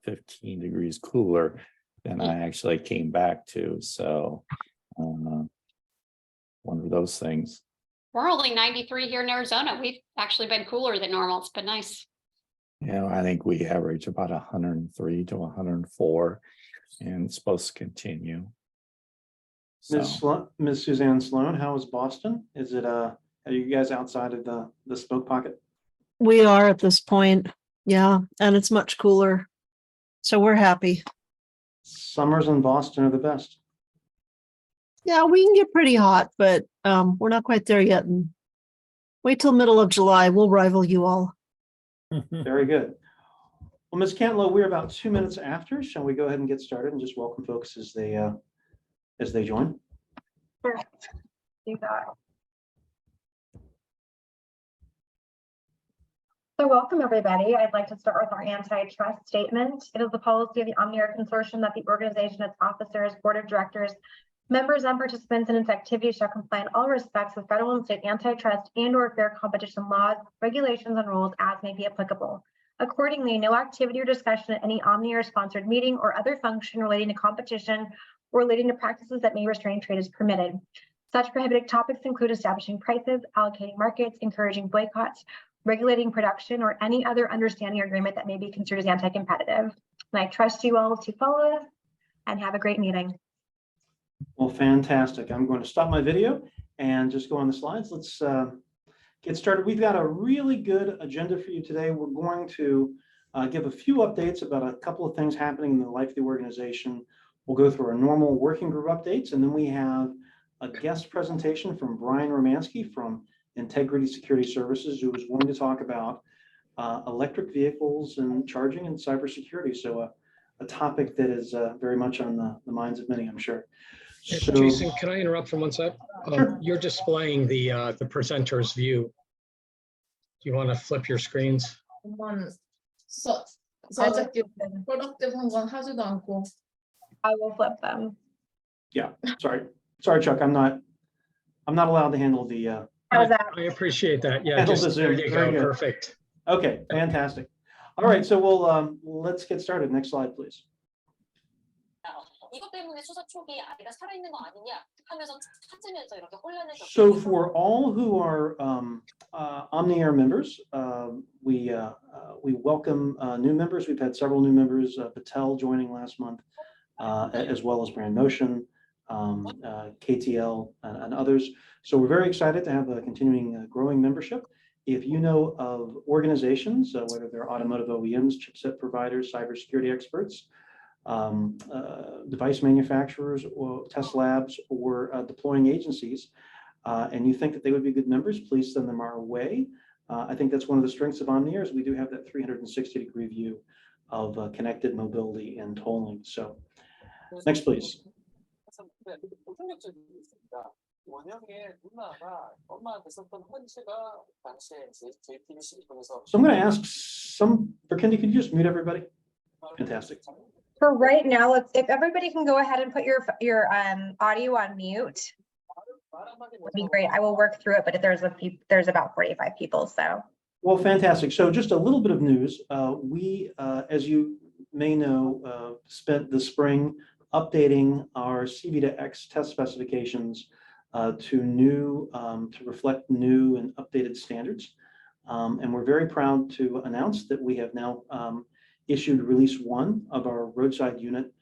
15 degrees cooler than I actually came back to. So one of those things. We're only 93 here in Arizona. We've actually been cooler than normal. It's been nice. You know, I think we average about 103 to 104, and it's supposed to continue. So, Ms. Suzanne Sloan, how is Boston? Is it are you guys outside of the smoke pocket? We are at this point, yeah, and it's much cooler, so we're happy. Summers in Boston are the best. Yeah, we can get pretty hot, but we're not quite there yet. And wait till middle of July, we'll rival you all. Very good. Well, Ms. Cantlow, we're about 2 minutes after. Shall we go ahead and get started and just welcome folks as they join? Perfect. Do that. So welcome, everybody. I'd like to start with our antitrust statement. It is the policy of the OmniAir Consortium that the organization, its officers, board of directors, members, and participants in its activities shall comply in all respects with federal and state antitrust and/or fair competition laws, regulations, and rules as may be applicable. Accordingly, no activity or discussion at any OmniAir-sponsored meeting or other function relating to competition or relating to practices that may restrain trade is permitted. Such prohibited topics include establishing prices, allocating markets, encouraging boycotts, regulating production, or any other understanding or agreement that may be considered as anti-competitive. And I trust you all to follow this and have a great meeting. Well, fantastic. I'm going to stop my video and just go on the slides. Let's get started. We've got a really good agenda for you today. We're going to give a few updates about a couple of things happening in the life of the organization. We'll go through our normal working group updates, and then we have a guest presentation from Brian Romansky from Integrity Security Services, who is going to talk about electric vehicles and charging and cybersecurity. So a topic that is very much on the minds of many, I'm sure. So, Jason, can I interrupt for 1 sec? Sure. You're displaying the presenter's view. Do you want to flip your screens? I will flip them. yeah, sorry, Chuck. I'm not allowed to handle the. How's that? I appreciate that. Yeah, Handle just the Zoom. there you Very go. good. Perfect. Okay, fantastic. All right, so we'll let's get started. Next slide, please. So for all who are OmniAir members, we welcome new members. We've had several new members, Patel joining last month, as well as Brand Motion, KTL, and others. So we're very excited to have a continuing growing membership. If you know of organizations, whether they're automotive OEMs, chipset providers, cybersecurity experts, device manufacturers, or test labs, or deploying agencies, and you think that they would be good members, please send them our way. I think that's one of the strengths of OmniAir is we do have that 360-degree view of connected mobility and tolling. So next, please. So I'm going to ask Kendi, could you just mute everybody? Fantastic. For right now, if everybody can go ahead and put your audio on mute, would be great. I will work through it, but if there's about 45 people, so. Well, fantastic. So just a little bit of news. We, as you may know, spent the spring updating our C-V2X test specifications to reflect new and updated standards. And we're very proud to announce that we have now issued release 1 of our roadside unit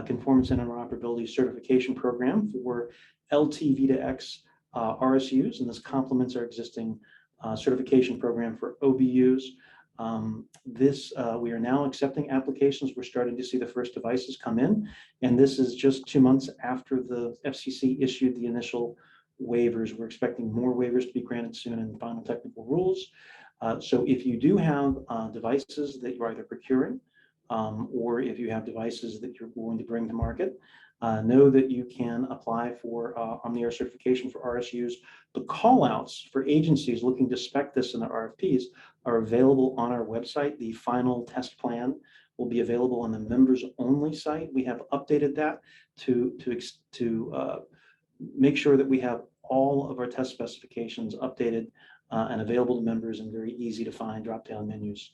conformance and interoperability certification program for LT-V2X RSUs, and this complements our existing certification program for OBUs. We are now accepting applications. We're starting to see the first devices come in, and this is just 2 months after the FCC issued the initial waivers. We're expecting more waivers to be granted soon in the final technical rules. So if you do have devices that you're either procuring or if you have devices that you're going to bring to market, know that you can apply for OmniAir certification for RSUs. The call-outs for agencies looking to spec this in their RFPs are available on our website. The final test plan will be available on the members-only site. We have updated that to make sure that we have all of our test specifications updated and available to members and very easy to find drop-down menus.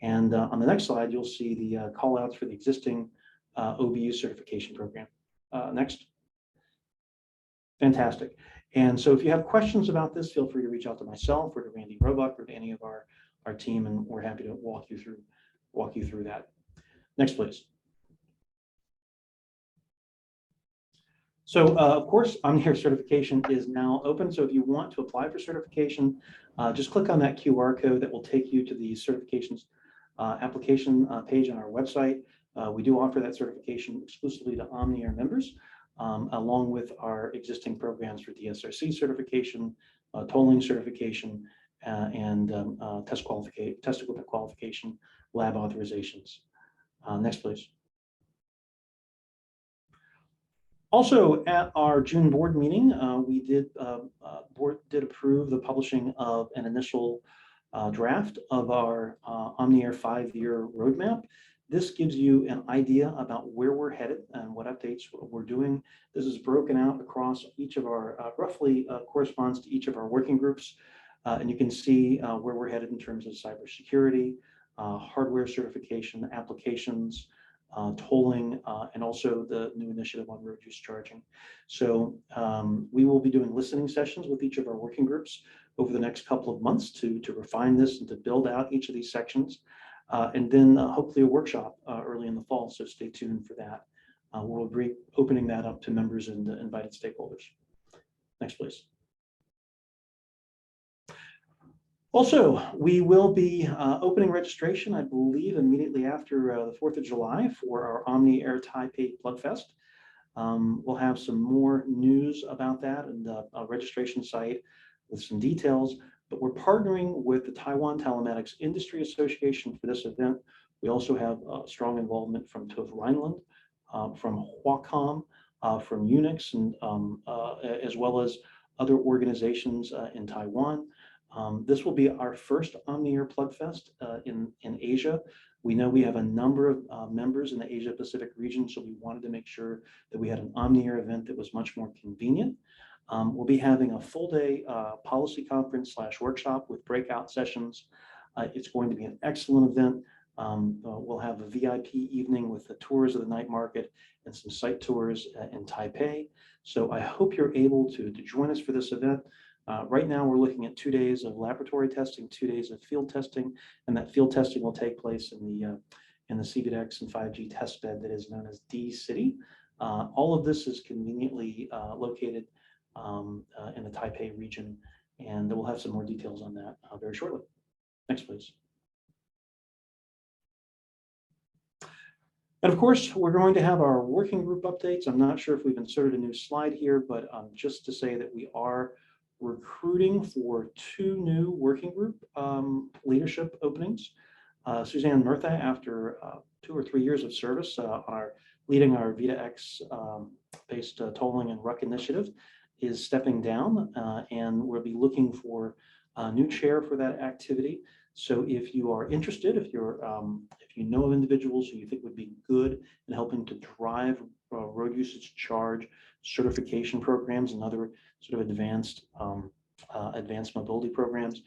And on the next slide, you'll see the call outs for the existing OBU certification program. Next. Fantastic. And so if you have questions about this, feel free to reach out to myself or to Randy Roebuck or to any of our team, and we're happy to walk you through that. Next, please. So of course, OmniAir certification is now open. So if you want to apply for certification, just click on that QR code that will take you to the certifications application page on our website. We do offer that certification exclusively to OmniAir members, along with our existing programs for DSRC certification, tolling certification, and test equipment qualification, lab authorizations. Next, please. Also, at our June board meeting, we did board did approve the publishing of an initial draft of our OmniAir 5-year roadmap. This gives you an idea about where we're headed and what updates we're doing. This is broken out across each of our, roughly corresponds to each of our working groups. And you can see where we're headed in terms of cybersecurity, hardware certification, applications, tolling, and also the new initiative on road use charging. So we will be doing listening sessions with each of our working groups over the next couple of months to refine this and to build out each of these sections. And then hopefully a workshop early in the fall, so stay tuned for that. We'll be opening that up to members and invited stakeholders. Next, please. Also, we will be opening registration, I believe, immediately after the 4th of July for our OmniAir Taipei Plug Fest. We'll have some more news about that and a registration site with some details, but we're partnering with the Taiwan Telematics Industry Association for this event. We also have strong involvement from TÜV Rheinland, from Huacom, from Unix, and as well as other organizations in Taiwan. This will be our first OmniAir Plug Fest in Asia. We know we have a number of members in the Asia Pacific region, so we wanted to make sure that we had an OmniAir event that was much more convenient. We'll be having a full day policy conference / workshop with breakout sessions. It's going to be an excellent event. We'll have a VIP evening with the tours of the night market and some site tours in Taipei. So I hope you're able to join us for this event. Right now, we're looking at 2 days of laboratory testing, 2 days of field testing, and that field testing will take place in the CBDX and 5G test bed that is known as D City. All of this is conveniently located in the Taipei region, and we'll have some more details on that very shortly. Next, please. And of course, we're going to have our working group updates. I'm not sure if we've inserted a new slide here, but just to say that we are recruiting for 2 new working group leadership openings. Suzanne Murtha, after 2 or 3 years of service, leading our VitaX based tolling and RUC initiative, is stepping down, and we'll be looking for a new chair for that activity. So if you are interested, if you know of individuals who you think would be good in helping to drive road usage charge certification programs and other sort of advanced mobility programs,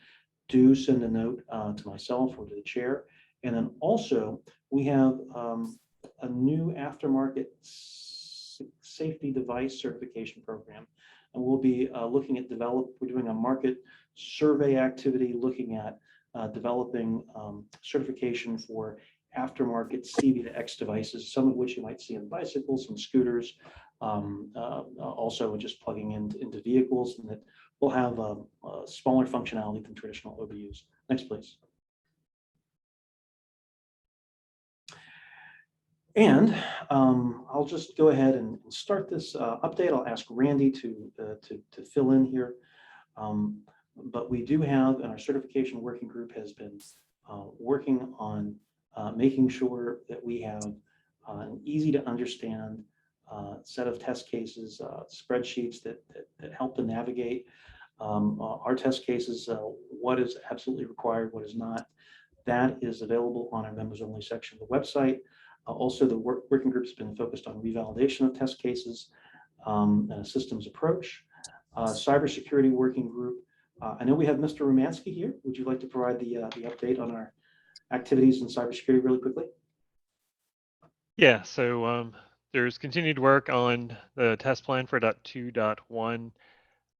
do send a note to myself or to the chair. And then also we have a new aftermarket safety device certification program, and we'll be looking at we're doing a market survey activity looking at developing certification for aftermarket CV2X devices, some of which you might see in bicycles and scooters, also just plugging into vehicles, and that will have a smaller functionality than traditional OBUs. Next, please. And I'll just go ahead and start this update. I'll ask Randy to fill in here. But we do have, and our certification working group has been working on making sure that we have an easy to understand set of test cases, spreadsheets that help to navigate our test cases, what is absolutely required, what is not. That is available on our members only section of the website. Also, the working group has been focused on revalidation of test cases and a systems approach. Cybersecurity working group. I know we have Mr. Romansky here. Would you like to provide the update on our activities in cybersecurity really quickly? Yeah, so there's continued work on the test plan for .2.1,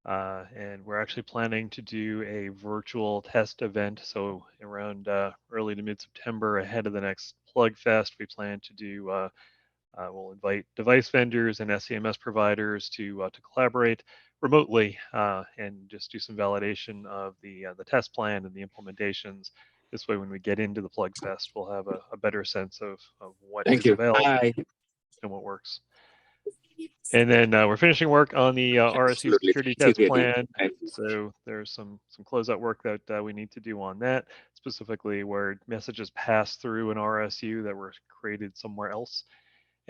and we're actually planning to do a virtual test event. So around early to mid-September, ahead of the next Plug Fest, we plan to do. We'll invite device vendors and SCMS providers to collaborate remotely and just do some validation of the test plan and the implementations. This way, when we get into the Plug Fest, we'll have a better sense of what Thank is you. available Bye. and what works. And then we're finishing work on the RSU Absolutely. security Thank test you. plan. Thank you. So there's some closeout work that we need to do on that, specifically where messages pass through an RSU that were created somewhere else.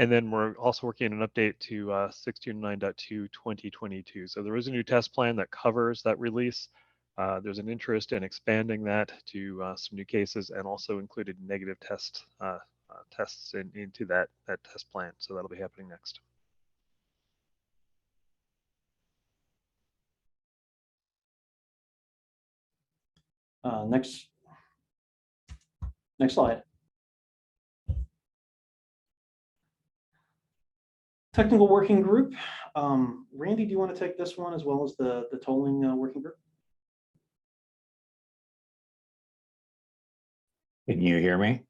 And then we're also working on an update to 629.2 2022. So there is a new test plan that covers that release. There's an interest in expanding that to some new cases and also included negative tests into that test plan. So that'll be happening next. Next slide. Technical working group. Randy, do you want to take this one as well as the tolling working group? Can you hear me?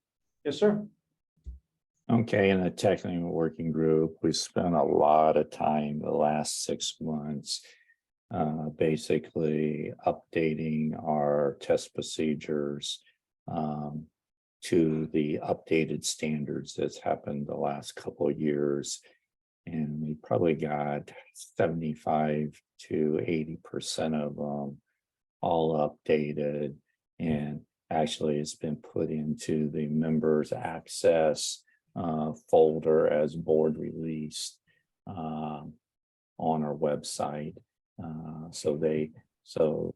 Yes, sir. Okay, in the technical working group, we spent a lot of time the last 6 months basically updating our test procedures to the updated standards that's happened the last couple of years. And we probably got 75 to 80% of them all updated. And actually it's been put into the members access folder as board released on our website. So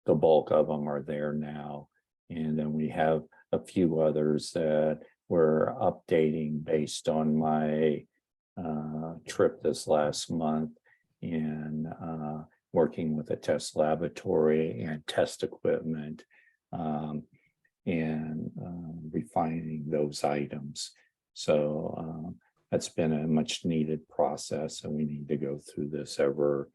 the bulk of them are there now. And then we have a few others that we're updating based on my trip this last month and working with a test laboratory and test equipment and refining those items. So that's been a much needed process, and we need to go through this over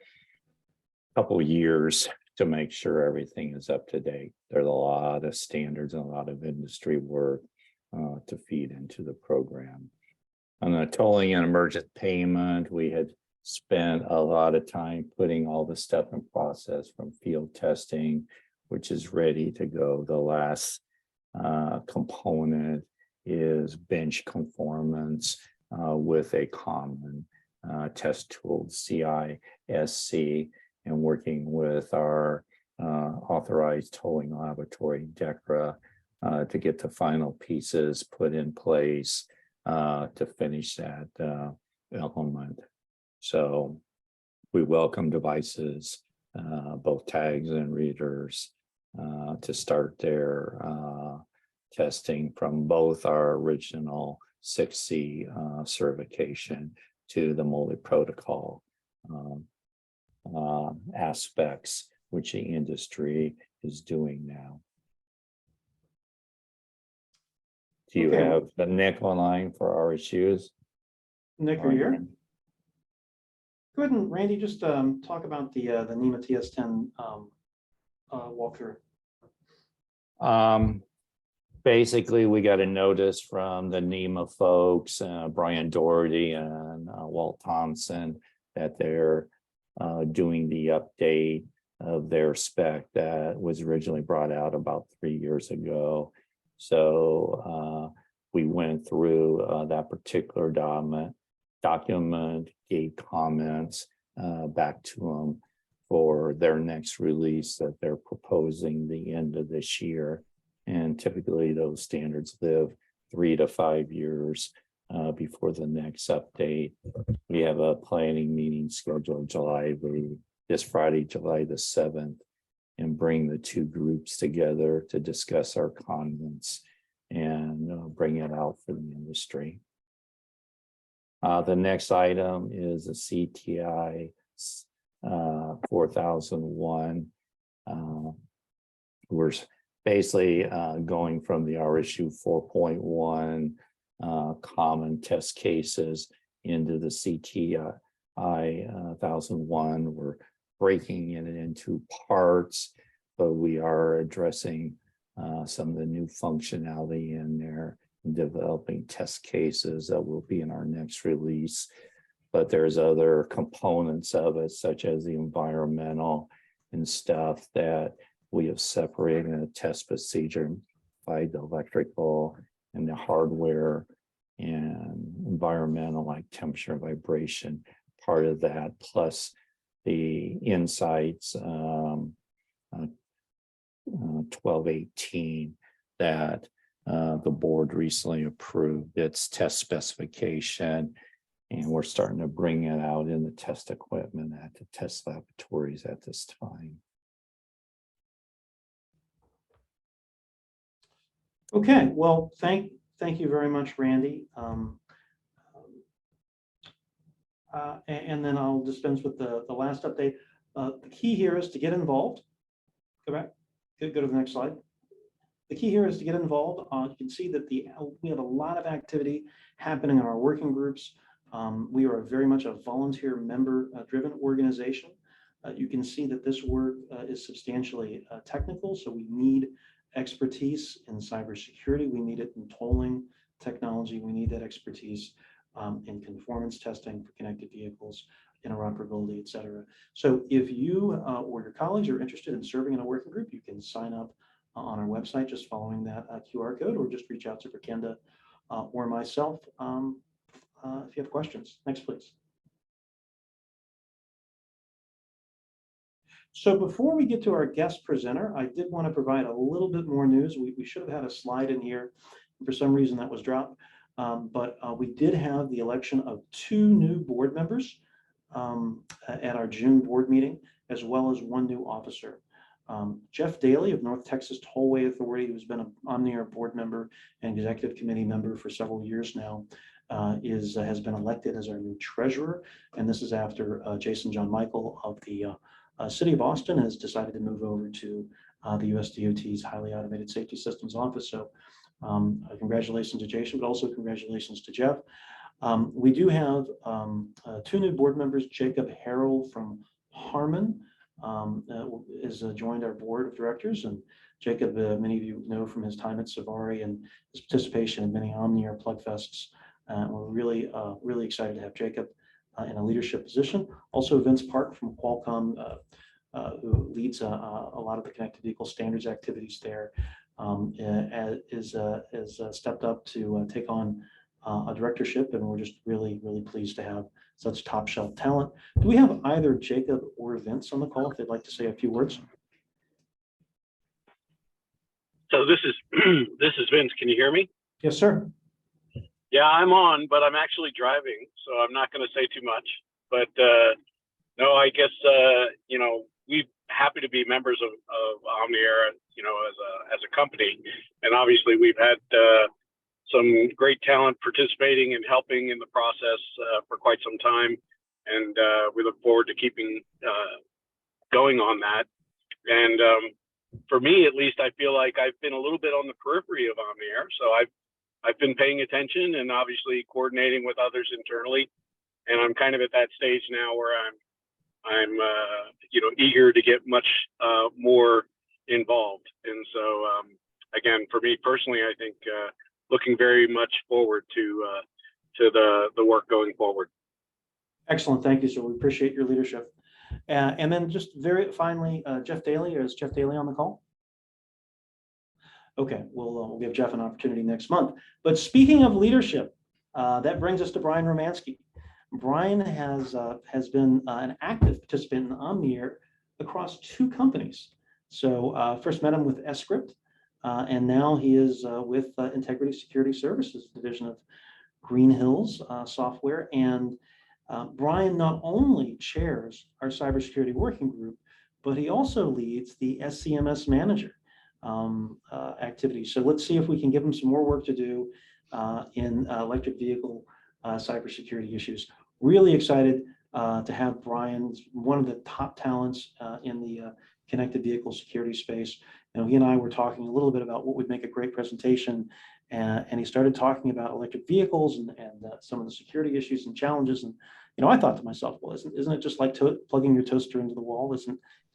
a couple of years to make sure everything is up to date. There's a lot of standards and a lot of industry work to feed into the program. On the tolling and emergent payment, we had spent a lot of time putting all the stuff in process from field testing, which is ready to go. The last component is bench conformance with a common test tool, CISC, and working with our authorized tolling laboratory, DECRA, to get the final pieces put in place to finish that element. So we welcome devices, both tags and readers, to start their testing from both our original 6C certification to the multi-protocol aspects, which the industry is doing now. Do you have the Nick online for RSUs? Nick, are you here? Go ahead and Randy, just talk about the NEMA TS10 walkthrough. Basically, we got a notice from the NEMA folks, Brian Doherty and Walt Thompson, that they're doing the update of their spec that was originally brought out about 3 years ago. So we went through that particular document, gave comments back to them for their next release that they're proposing the end of this year. And typically those standards live 3 to 5 years before the next update. We have a planning meeting scheduled this Friday, July the 7th, and bring the two groups together to discuss our comments and bring it out for the industry. The next item is a CTI 4001. We're basically going from the RSU 4.1 common test cases into the CTI 1001. We're breaking it into parts, but we are addressing some of the new functionality in there and developing test cases that will be in our next release. But there's other components of it, such as the environmental and stuff that we have separated in a test procedure by the electrical and the hardware and environmental, like temperature, vibration, part of that, plus the insights 1218 that the board recently approved its test specification, and we're starting to bring it out in the test equipment at the test laboratories at this time. Okay, well, thank you very much, Randy. And then I'll dispense with the last update. The key here is to get involved. Go back. Go to the next slide. The key here is to get involved. You can see that we have a lot of activity happening in our working groups. We are very much a volunteer member-driven organization. You can see that this work is substantially technical, so we need expertise in cybersecurity. We need it in tolling technology. We need that expertise in conformance testing for connected vehicles, interoperability, et cetera. So if you or your colleagues are interested in serving in a working group, you can sign up on our website just following that QR code, or just reach out to Prakenda or myself if you have questions. Next, please. So before we get to our guest presenter, I did want to provide a little bit more news. We should have had a slide in here. For some reason that was dropped. But we did have the election of 2 new board members at our June board meeting, as well as 1 new officer. Jeff Daly of North Texas Tollway Authority, who's been an OmniAir board member and executive committee member for several years now, has been elected as our new treasurer. And this is after Jason John Michael of the City of Austin has decided to move over to the US DOT's Highly Automated Safety Systems Office. So congratulations to Jason, but also congratulations to Jeff. We do have 2 new board members. Jacob Harrell from Harmon has joined our board of directors. And Jacob, many of you know from his time at Savari and his participation in many OmniAir Plug Fests. We're really excited to have Jacob in a leadership position. Also, Vince Park from Qualcomm, who leads a lot of the connected vehicle standards activities there, has stepped up to take on a directorship, and we're just really pleased to have such top shelf talent. Do we have either Jacob or Vince on the call if they'd like to say a few words? So this is Vince. Can you hear me? Yes, sir. Yeah, I'm on, but I'm actually driving, so I'm not going to say too much. But no, I guess we're happy to be members of OmniAir, as a company, and obviously we've had some great talent participating and helping in the process for quite some time, and we look forward to keeping going on that. And for me, at least, I feel like I've been a little bit on the periphery of OmniAir, so I've been paying attention and obviously coordinating with others internally, and I'm kind of at that stage now where I'm eager to get much more involved. And so again, for me personally, I think looking very much forward to the work going forward. Excellent, thank you, sir. We appreciate your leadership. And then just very finally, Jeff Daly. Is Jeff Daly on the call? Okay, we'll give Jeff an opportunity next month. But speaking of leadership, that brings us to Brian Romansky. Brian has been an active participant in OmniAir across 2 companies. So first met him with Script, and now he is with Integrity Security Services division of Green Hills Software. And Brian not only chairs our cybersecurity working group, but he also leads the SCMS manager activity. So let's see if we can give him some more work to do in electric vehicle cybersecurity issues. Really excited to have Brian, one of the top talents in the connected vehicle security space. he and I were talking a little bit about what would make a great presentation. And he started talking about electric vehicles and some of the security issues and challenges. And, I thought to myself, well, isn't it just like plugging your toaster into the wall?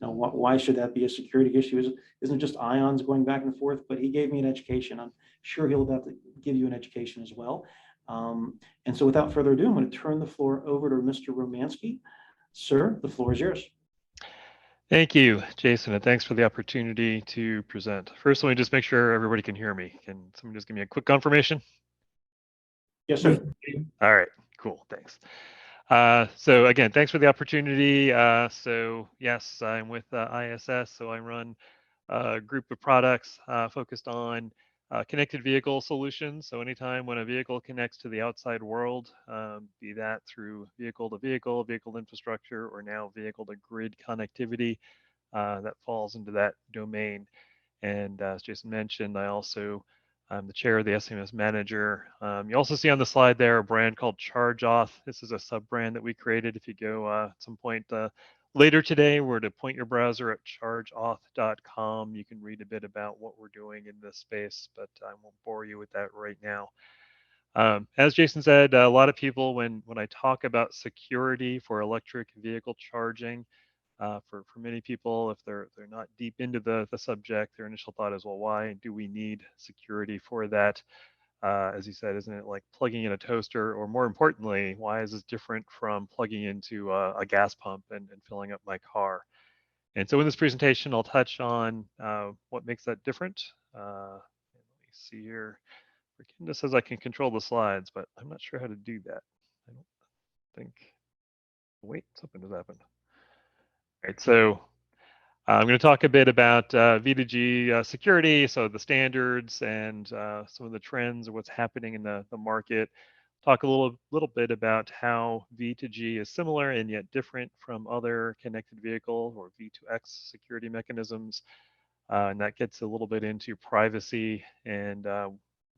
Why should that be a security issue? Isn't it just ions going back and forth? But he gave me an education. I'm sure he'll have to give you an education as well. And so without further ado, I'm going to turn the floor over to Mr. Romanski. Sir, the floor is yours. Thank you, Jason, and thanks for the opportunity to present. First, let me just make sure everybody can hear me. Can someone just give me a quick confirmation? Yes, sir. All right, cool, thanks. So again, thanks for the opportunity. So yes, I'm with ISS, so I run a group of products focused on connected vehicle solutions. So anytime when a vehicle connects to the outside world, be that through vehicle to vehicle, vehicle infrastructure, or now vehicle to grid connectivity, that falls into that domain. And as Jason mentioned, I'm the chair of the SMS manager. You also see on the slide there a brand called ChargeAuth. This is a sub brand that we created. If you go at some point later today, we're to point your browser at chargeauth.com. You can read a bit about what we're doing in this space, but I won't bore you with that right now. As Jason said, a lot of people, when I talk about security for electric vehicle charging, for many people, if they're not deep into the subject, their initial thought is, well, why do we need security for that? As you said, isn't it like plugging in a toaster? Or more importantly, why is this different from plugging into a gas pump and filling up my car? And so in this presentation, I'll touch on what makes that different. Let me see here. Virginia says I can control the slides, but I'm not sure how to do that. I don't think. Wait, something has happened. All right, so I'm going to talk a bit about V2G security, so the standards and some of the trends of what's happening in the market. Talk a little bit about how V2G is similar and yet different from other connected vehicle or V2X security mechanisms. And that gets a little bit into privacy and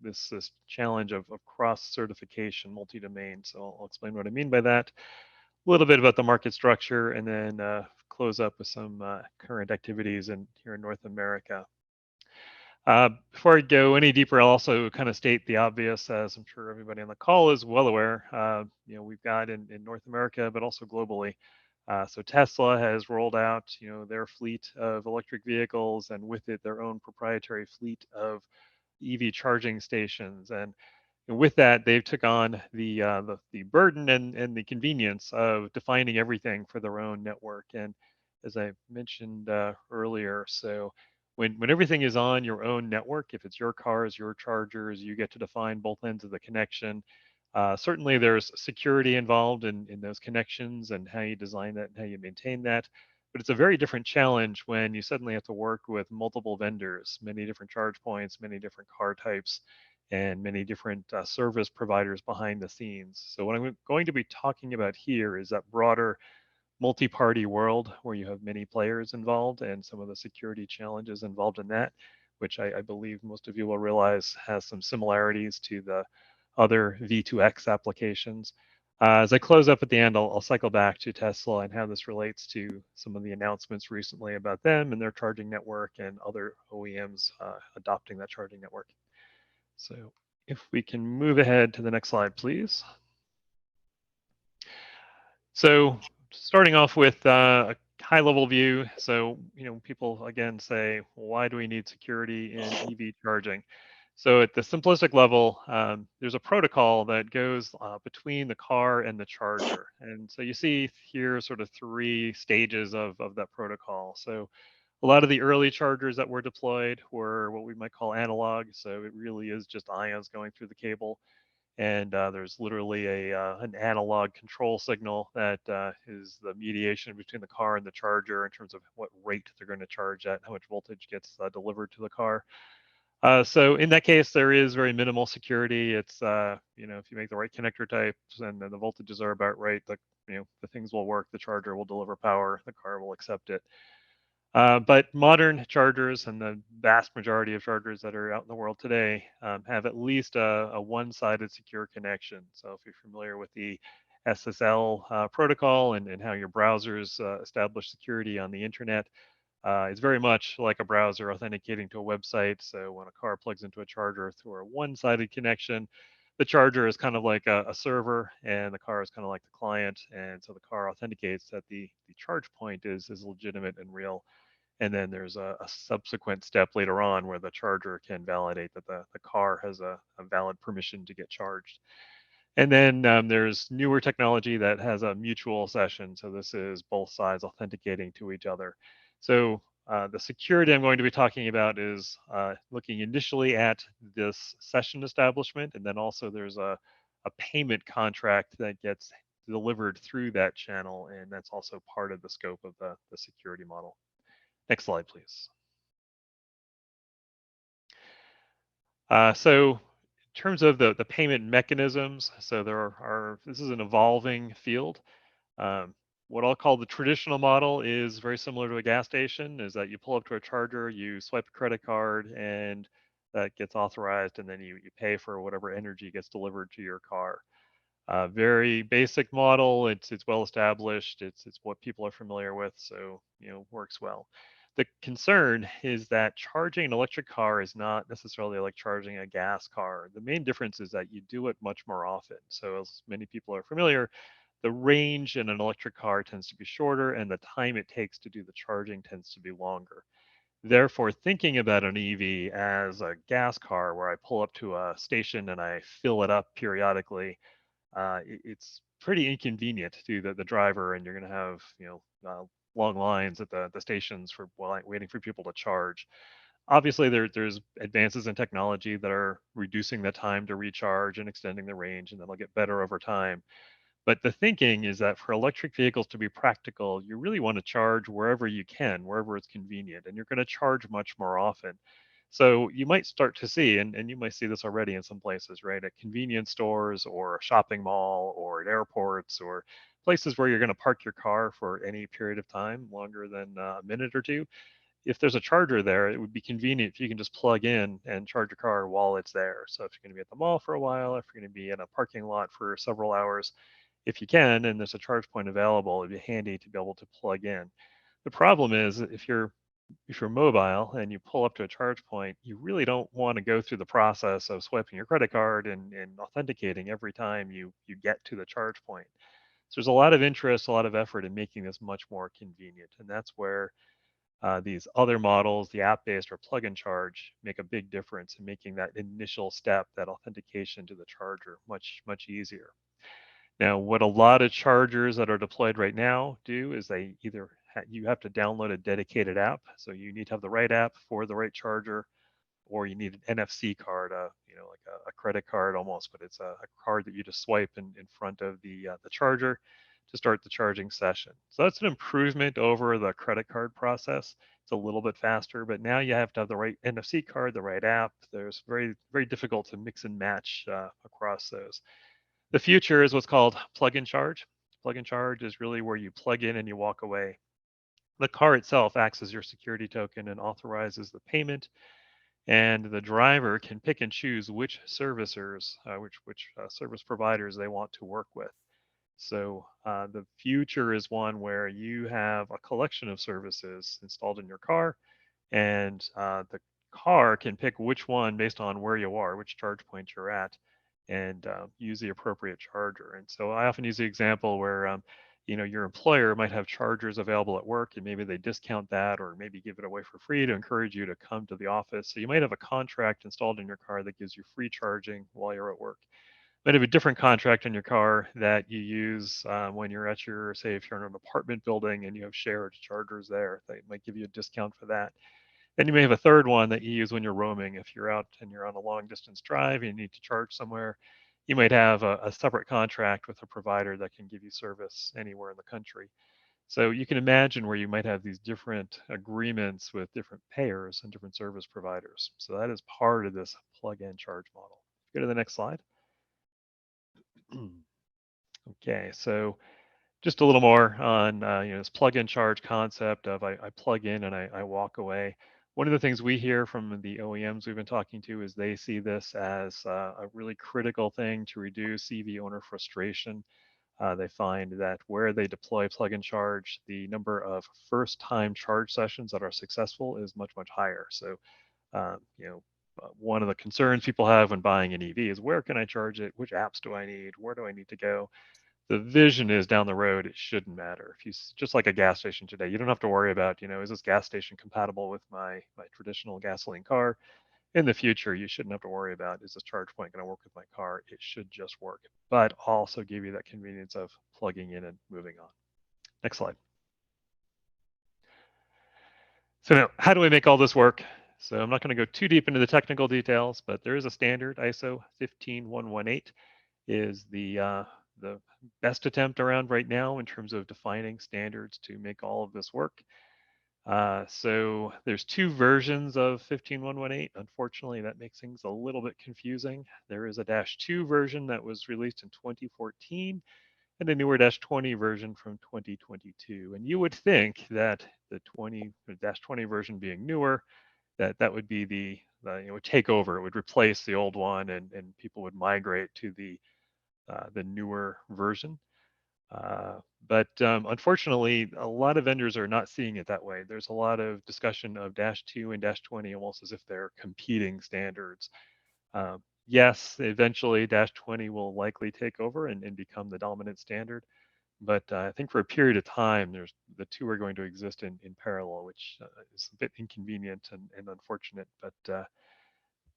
this challenge of cross certification, multi-domain. So I'll explain what I mean by that. A little bit about the market structure, and then close up with some current activities here in North America. Before I go any deeper, I'll also kind of state the obvious, as I'm sure everybody on the call is well aware. We've got in North America, but also globally. So Tesla has rolled out, their fleet of electric vehicles, and with it, their own proprietary fleet of EV charging stations. And with that, they've took on the burden and the convenience of defining everything for their own network. And as I mentioned earlier, so when everything is on your own network, if it's your cars, your chargers, you get to define both ends of the connection. Certainly, there's security involved in those connections and how you design that and how you maintain that. But it's a very different challenge when you suddenly have to work with multiple vendors, many different charge points, many different car types, and many different service providers behind the scenes. So what I'm going to be talking about here is that broader multi-party world where you have many players involved and some of the security challenges involved in that, which I believe most of you will realize has some similarities to the other V2X applications. As I close up at the end, I'll cycle back to Tesla and how this relates to some of the announcements recently about them and their charging network and other OEMs adopting that charging network. So if we can move ahead to the next slide, please. So starting off with a high level view. So, people again say, well, why do we need security in EV charging? So at the simplistic level, there's a protocol that goes between the car and the charger. And so you see here sort of three stages of that protocol. So a lot of the early chargers that were deployed were what we might call analog. So it really is just ions going through the cable. And there's literally an analog control signal that is the mediation between the car and the charger in terms of what rate they're going to charge at, how much voltage gets delivered to the car. So in that case, there is very minimal security. It's, if you make the right connector types and the voltages are about right, the things will work. The charger will deliver power. The car will accept it. But modern chargers and the vast majority of chargers that are out in the world today have at least a one-sided secure connection. So if you're familiar with the SSL protocol and how your browsers establish security on the internet, It's very much like a browser authenticating to a website. So when a car plugs into a charger through a one-sided connection, the charger is kind of like a server, and the car is kind of like the client. And so the car authenticates that the charge point is legitimate and real. And then there's a subsequent step later on where the charger can validate that the car has a valid permission to get charged. And then there's newer technology that has a mutual session. So this is both sides authenticating to each other. So the security I'm going to be talking about is looking initially at this session establishment, and then also there's a payment contract that gets delivered through that channel, and that's also part of the scope of the security model. Next slide, please. So in terms of the payment mechanisms, so this is an evolving field. Um, what I'll call the traditional model is very similar to a gas station, is that you pull up to a charger, you swipe a credit card, and that gets authorized, and then you pay for whatever energy gets delivered to your car. Very basic model. It's well established. It's what people are familiar with, so works well. The concern is that charging an electric car is not necessarily like charging a gas car. The main difference is that you do it much more often. So as many people are familiar, the range in an electric car tends to be shorter, and the time it takes to do the charging tends to be longer. Therefore, thinking about an EV as a gas car where I pull up to a station and I fill it up periodically, it's pretty inconvenient to the driver, and you're going to have long lines at the stations for waiting for people to charge. Obviously, there's advances in technology that are reducing the time to recharge and extending the range, and that'll get better over time. But the thinking is that for electric vehicles to be practical, you really want to charge wherever you can, wherever it's convenient, and you're going to charge much more often. So you might start to see, and you might see this already in some places, right? At convenience stores or a shopping mall or at airports or places where you're going to park your car for any period of time, longer than a minute or two. If there's a charger there, it would be convenient if you can just plug in and charge your car while it's there. So if you're going to be at the mall for a while, if you're going to be in a parking lot for several hours, if you can, and there's a charge point available, it'd be handy to be able to plug in. The problem is if you're mobile and you pull up to a charge point, you really don't want to go through the process of swiping your credit card and authenticating every time you get to the charge point. So there's a lot of interest, a lot of effort in making this much more convenient, and that's where these other models, the app-based or plug-in charge, make a big difference in making that initial step, that authentication to the charger, much easier. Now, what a lot of chargers that are deployed right now do is they either you have to download a dedicated app, so you need to have the right app for the right charger, or you need an NFC card, like a credit card almost, but it's a card that you just swipe in front of the charger to start the charging session. So that's an improvement over the credit card process. It's a little bit faster, but now you have to have the right NFC card, the right app. There's very difficult to mix and match across those. The future is what's called plug and charge. Plug and charge is really where you plug in and you walk away. The car itself acts as your security token and authorizes the payment, and the driver can pick and choose which servicers, which service providers they want to work with. So the future is one where you have a collection of services installed in your car, and the car can pick which one based on where you are, which charge point you're at, and use the appropriate charger. And so I often use the example where your employer might have chargers available at work, and maybe they discount that or maybe give it away for free to encourage you to come to the office. So you might have a contract installed in your car that gives you free charging while you're at work. Might have a different contract in your car that you use when you're at say if you're in an apartment building and you have shared chargers there, they might give you a discount for that. Then you may have a third one that you use when you're roaming. If you're out and you're on a long distance drive and you need to charge somewhere, you might have a separate contract with a provider that can give you service anywhere in the country. So you can imagine where you might have these different agreements with different payers and different service providers. So that is part of this plug-in charge model. Go to the next slide. Okay, so just a little more on this plug-in charge concept of I plug in and I walk away. One of the things we hear from the OEMs we've been talking to is they see this as a really critical thing to reduce EV owner frustration. They find that where they deploy plug and charge, the number of first time charge sessions that are successful is much, much higher. So, one of the concerns people have when buying an EV is where can I charge it? Which apps do I need? Where do I need to go? The vision is down the road, it shouldn't matter. If you just like a gas station today, you don't have to worry about, is this gas station compatible with my traditional gasoline car? In the future, you shouldn't have to worry about, is this charge point going to work with my car? It should just work, but also give you that convenience of plugging in and moving on. Next slide. So now, how do we make all this work? So I'm not going to go too deep into the technical details, but there is a standard. ISO 15118 is the best attempt around right now in terms of defining standards to make all of this work. So there's two versions of 15118. Unfortunately, that makes things a little bit confusing. There is a -2 version that was released in 2014 and a newer -20 version from 2022. And you would think that the -20 version being newer, that would be it would take over, it would replace the old one, and people would migrate to the newer version. But unfortunately, a lot of vendors are not seeing it that way. There's a lot of discussion of -2 and -20 almost as if they're competing standards. Yes, eventually -20 will likely take over and become the dominant standard. But I think for a period of time, the two are going to exist in parallel, which is a bit inconvenient and unfortunate, but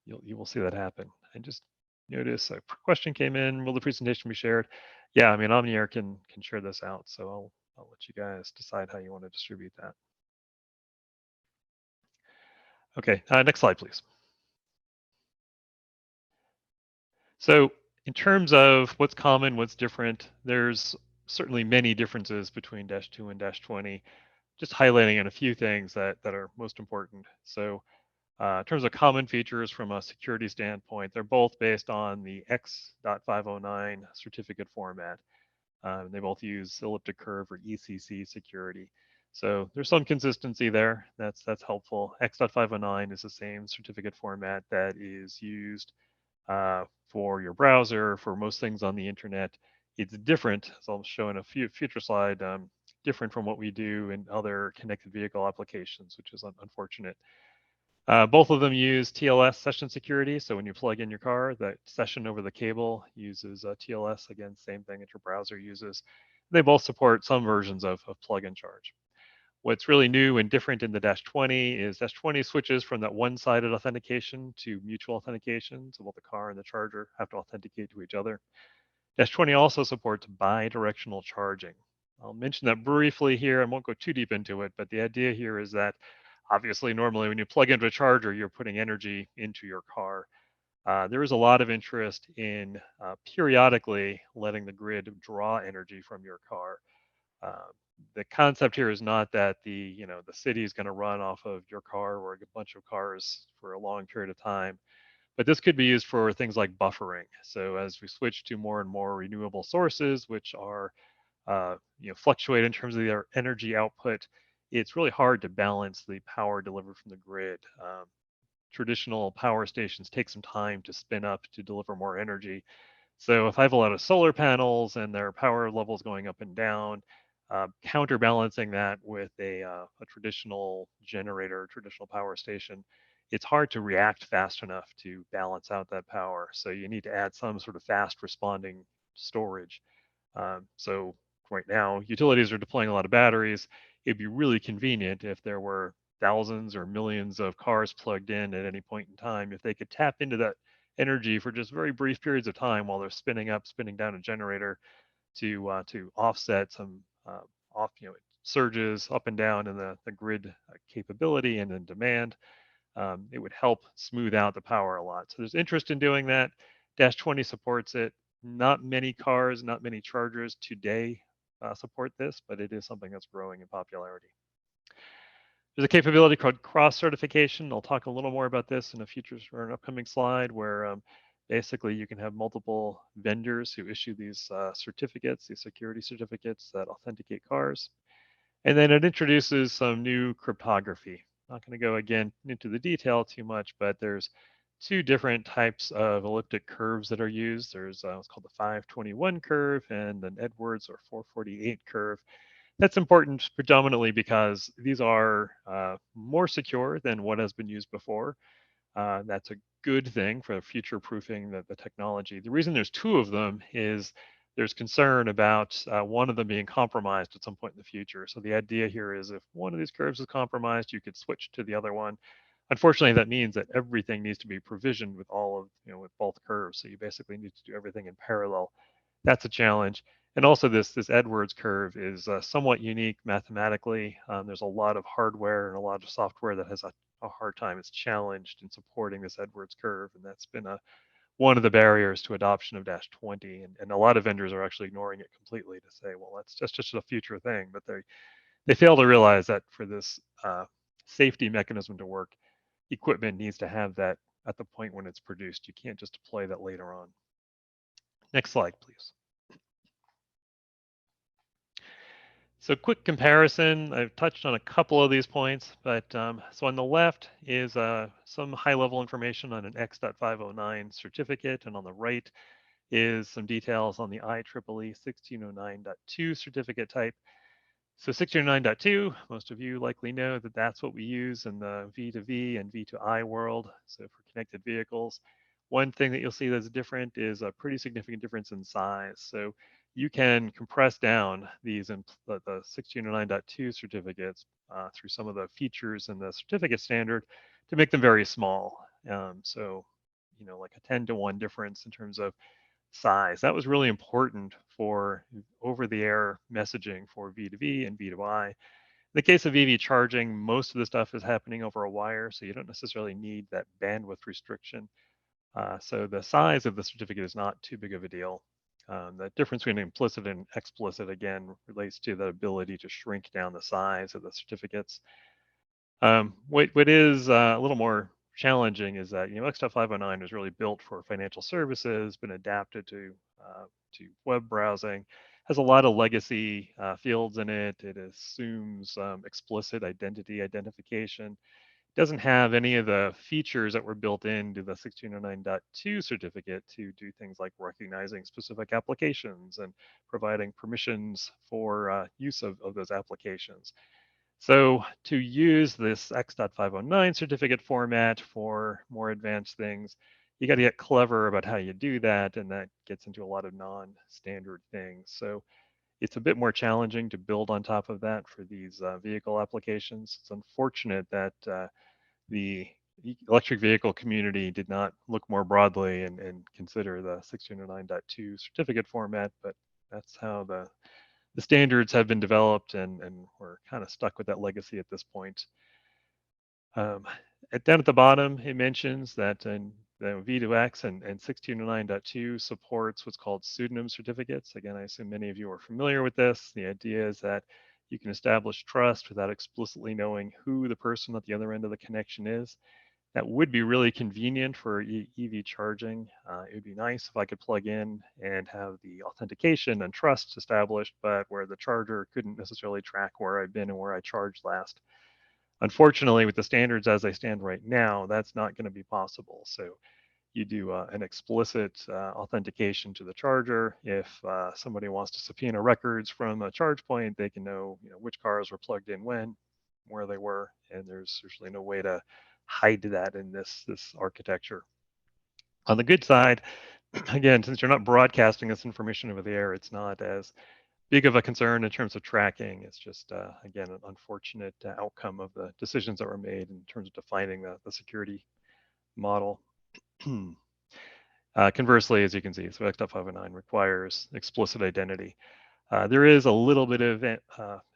you will see that happen. And just notice a question came in, will the presentation be shared? Yeah, I mean, OmniAir can share this out, so I'll let you guys decide how you want to distribute that. Okay, next slide, please. So in terms of what's common, what's different, there's certainly many differences between -2 and -20, just highlighting on a few things that are most important. So in terms of common features from a security standpoint, they're both based on the X.509 certificate format. They both use elliptic curve or ECC security. So there's some consistency there. That's helpful. X.509 is the same certificate format that is used for your browser, for most things on the internet. It's different, as I'll show in a future slide, different from what we do in other connected vehicle applications, which is unfortunate. Both of them use TLS session security. So when you plug in your car, that session over the cable uses TLS. Again, same thing that your browser uses. They both support some versions of plug and charge. What's really new and different in the -20 is -20 switches from that one-sided authentication to mutual authentication. So both the car and the charger have to authenticate to each other. -20 also supports bi-directional charging. I'll mention that briefly here. I won't go too deep into it, but the idea here is that obviously, normally when you plug into a charger, you're putting energy into your car. There is a lot of interest in periodically letting the grid draw energy from your car. The concept here is not that the city is going to run off of your car or a bunch of cars for a long period of time, but this could be used for things like buffering. So as we switch to more and more renewable sources, which are fluctuate in terms of their energy output, it's really hard to balance the power delivered from the grid. Traditional power stations take some time to spin up to deliver more energy. So if I have a lot of solar panels and their power levels going up and down, counterbalancing that with a traditional generator, traditional power station, it's hard to react fast enough to balance out that power. So you need to add some sort of fast responding storage. So right now, utilities are deploying a lot of batteries. It'd be really convenient if there were thousands or millions of cars plugged in at any point in time, if they could tap into that energy for just very brief periods of time while they're spinning up, spinning down a generator to offset some surges up and down in the grid capability and in demand. It would help smooth out the power a lot. So there's interest in doing that. -20 supports it. Not many cars, not many chargers today support this, but it is something that's growing in popularity. There's a capability called cross certification. I'll talk a little more about this in a future or an upcoming slide, where basically you can have multiple vendors who issue these certificates, these security certificates that authenticate cars. And then it introduces some new cryptography. Not going to go again into the detail too much, but there's two different types of elliptic curves that are used. There's what's called the 521 curve and an Edwards or 448 curve. That's important predominantly because these are more secure than what has been used before. That's a good thing for future proofing the technology. The reason there's two of them is there's concern about one of them being compromised at some point in the future. So the idea here is if one of these curves is compromised, you could switch to the other one. Unfortunately, that means that everything needs to be provisioned with all of, with both curves. So you basically need to do everything in parallel. That's a challenge. And also this Edwards curve is somewhat unique mathematically. There's a lot of hardware and a lot of software that has a hard time. It's challenged in supporting this Edwards curve. And that's been one of the barriers to adoption of Dash 20. And a lot of vendors are actually ignoring it completely to say, well, that's just a future thing. But they fail to realize that for this safety mechanism to work, equipment needs to have that at the point when it's produced. You can't just deploy that later on. Next slide, please. So quick comparison, I've touched on a couple of these points, but so on the left is some high-level information on an X.509 certificate, and on the right is some details on the IEEE 1609.2 certificate type. So 1609.2, most of you likely know that that's what we use in the V2V and V2I world, so for connected vehicles. One thing that you'll see that's different is a pretty significant difference in size. So you can compress down these the 1609.2 certificates through some of the features in the certificate standard to make them very small. So, like a 10-to-1 difference in terms of size. That was really important for over-the-air messaging for V2V and V2I. In the case of EV charging, most of the stuff is happening over a wire, so you don't necessarily need that bandwidth restriction. So the size of the certificate is not too big of a deal. The difference between implicit and explicit, again, relates to the ability to shrink down the size of the certificates. What is a little more challenging is that X.509 was really built for financial services, been adapted to web browsing, has a lot of legacy fields in it. It assumes explicit identity identification. Doesn't have any of the features that were built into the 1609.2 certificate to do things like recognizing specific applications and providing permissions for use of those applications. So to use this X.509 certificate format for more advanced things, you got to get clever about how you do that, and that gets into a lot of non-standard things. So it's a bit more challenging to build on top of that for these vehicle applications. It's unfortunate that the electric vehicle community did not look more broadly and consider the 1609.2 certificate format, but that's how the standards have been developed, and we're kind of stuck with that legacy at this point. Down at the bottom, it mentions that in the V2X and 1609.2 supports what's called pseudonym certificates. Again, I assume many of you are familiar with this. The idea is that you can establish trust without explicitly knowing who the person at the other end of the connection is. That would be really convenient for EV charging. It would be nice if I could plug in and have the authentication and trust established, but where the charger couldn't necessarily track where I've been and where I charged last. Unfortunately, with the standards as they stand right now, that's not going to be possible. So you do an explicit authentication to the charger. If somebody wants to subpoena records from a charge point, they can know, which cars were plugged in when, where they were, and there's usually no way to hide that in this architecture. On the good side, again, since you're not broadcasting this information over the air, it's not as big of a concern in terms of tracking. It's just, again, an unfortunate outcome of the decisions that were made in terms of defining the security model. Conversely, as you can see, so X.509 requires explicit identity. There is a little bit of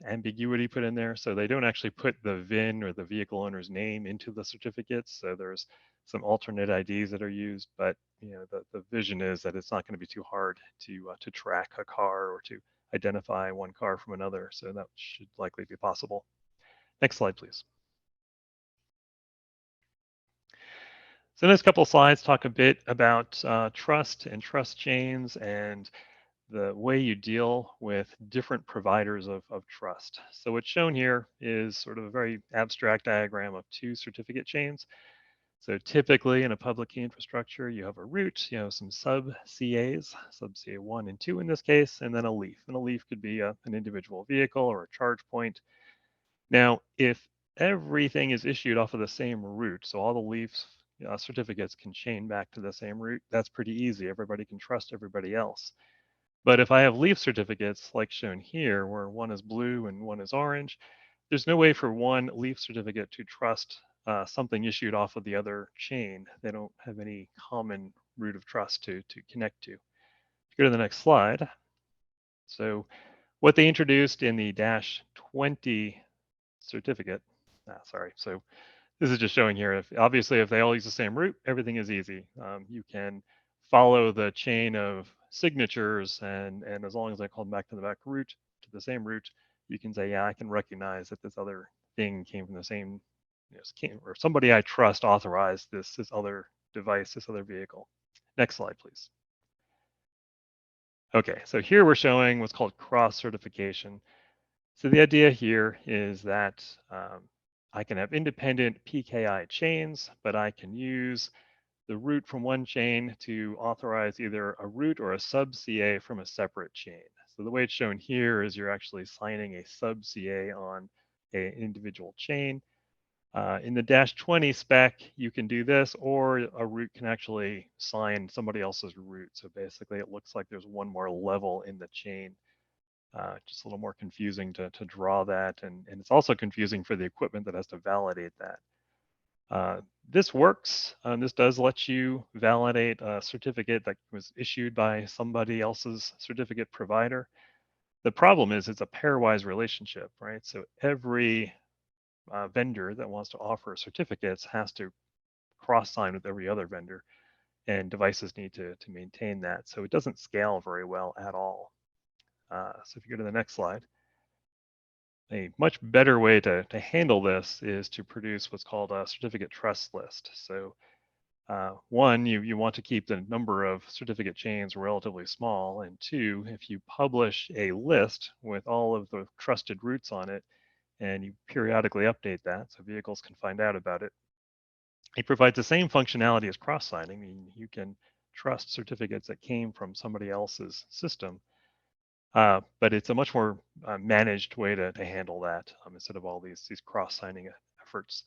ambiguity put in there, so they don't actually put the VIN or the vehicle owner's name into the certificates. So there's some alternate IDs that are used, but the vision is that it's not going to be too hard to track a car or to identify one car from another. So that should likely be possible. Next slide, please. So the next couple of slides talk a bit about trust and trust chains and the way you deal with different providers of trust. So what's shown here is sort of a very abstract diagram of two certificate chains. So typically in a public key infrastructure, you have a root, you know, some sub CAs, sub CA 1 and 2 in this case, and then a leaf. And a leaf could be an individual vehicle or a charge point. Now, if everything is issued off of the same root, so all the leafs certificates can chain back to the same root, that's pretty easy. Everybody can trust everybody else. But if I have leaf certificates like shown here, where one is blue and one is orange, there's no way for one leaf certificate to trust something issued off of the other chain. They don't have any common root of trust to connect to. Go to the next slide. So what they introduced in the -20 certificate, so this is just showing here, obviously if they all use the same root, everything is easy. You can follow the chain of signatures, and as long as I call back to the back root, to the same root, you can say, yeah, I can recognize that this other thing came from the same, or somebody I trust authorized this other device, this other vehicle. Next slide, please. Okay, so here we're showing what's called cross certification. So the idea here is that I can have independent PKI chains, but I can use the root from one chain to authorize either a root or a sub CA from a separate chain. So the way it's shown here is you're actually signing a sub CA on an individual chain. In the -20 spec, you can do this, or a root can actually sign somebody else's root. So basically it looks like there's one more level in the chain. Just a little more confusing to draw that, and it's also confusing for the equipment that has to validate that. This works. This does let you validate a certificate that was issued by somebody else's certificate provider. The problem is it's a pairwise relationship, right? So every vendor that wants to offer certificates has to cross-sign with every other vendor, and devices need to maintain that. So it doesn't scale very well at all. So if you go to the next slide, a much better way to handle this is to produce what's called a certificate trust list. So one, you want to keep the number of certificate chains relatively small, and two, if you publish a list with all of the trusted roots on it, and you periodically update that so vehicles can find out about it, it provides the same functionality as cross-signing. I mean, you can trust certificates that came from somebody else's system, but it's a much more managed way to handle that instead of all these cross-signing efforts.